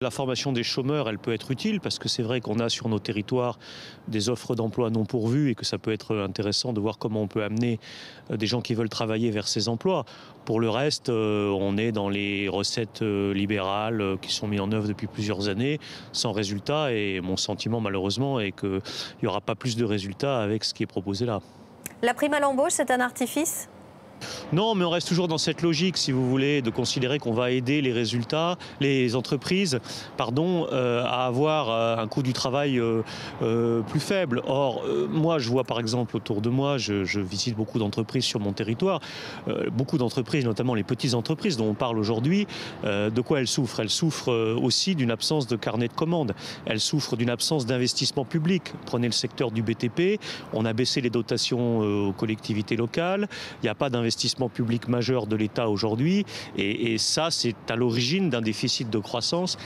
La formation des chômeurs, elle peut être utile parce que c'est vrai qu'on a sur nos territoires des offres d'emploi non pourvues et que ça peut être intéressant de voir comment on peut amener des gens qui veulent travailler vers ces emplois. Pour le reste, on est dans les recettes libérales qui sont mises en œuvre depuis plusieurs années sans résultat et mon sentiment malheureusement est qu'il n'y aura pas plus de résultats avec ce qui est proposé là. La prime à l'embauche, c'est un artifice ? Non, mais on reste toujours dans cette logique, si vous voulez, de considérer qu'on va aider les entreprises, à avoir un coût du travail plus faible. Or, moi, je vois par exemple autour de moi, je visite beaucoup d'entreprises sur mon territoire, beaucoup d'entreprises, notamment les petites entreprises dont on parle aujourd'hui, de quoi elles souffrent? Elles souffrent aussi d'une absence de carnet de commandes. Elles souffrent d'une absence d'investissement public. Prenez le secteur du BTP, on a baissé les dotations aux collectivités locales, il n'y a pas d'investissement public majeur de l'État aujourd'hui et ça c'est à l'origine d'un déficit de croissance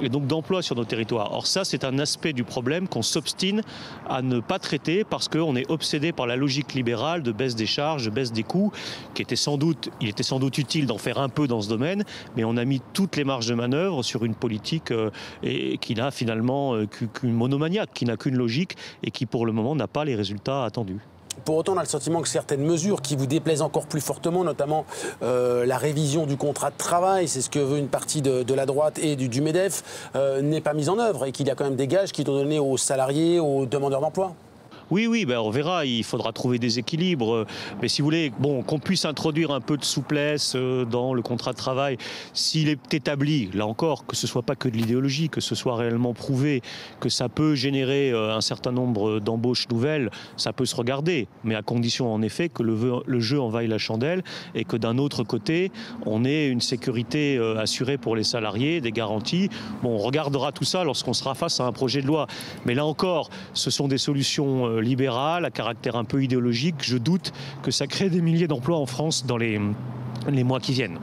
et donc d'emploi sur nos territoires. Or ça c'est un aspect du problème qu'on s'obstine à ne pas traiter parce qu'on est obsédé par la logique libérale de baisse des charges, de baisse des coûts, il était sans doute utile d'en faire un peu dans ce domaine, mais on a mis toutes les marges de manœuvre sur une politique qui n'a finalement qu'une monomaniaque, qui n'a qu'une logique et qui pour le moment n'a pas les résultats attendus. Pour autant, on a le sentiment que certaines mesures qui vous déplaisent encore plus fortement, notamment la révision du contrat de travail, c'est ce que veut une partie de la droite et du MEDEF, n'est pas mise en œuvre et qu'il y a quand même des gages qui sont donnés aux salariés, aux demandeurs d'emploi. Oui, on verra, il faudra trouver des équilibres. Mais si vous voulez, qu'on puisse introduire un peu de souplesse dans le contrat de travail, s'il est établi, là encore, que ce ne soit pas que de l'idéologie, que ce soit réellement prouvé, que ça peut générer un certain nombre d'embauches nouvelles, ça peut se regarder. Mais à condition, en effet, que le jeu en vaille la chandelle et que d'un autre côté, on ait une sécurité assurée pour les salariés, des garanties. On regardera tout ça lorsqu'on sera face à un projet de loi. Mais là encore, ce sont des solutions libérale, à caractère un peu idéologique. Je doute que ça crée des milliers d'emplois en France dans les mois qui viennent.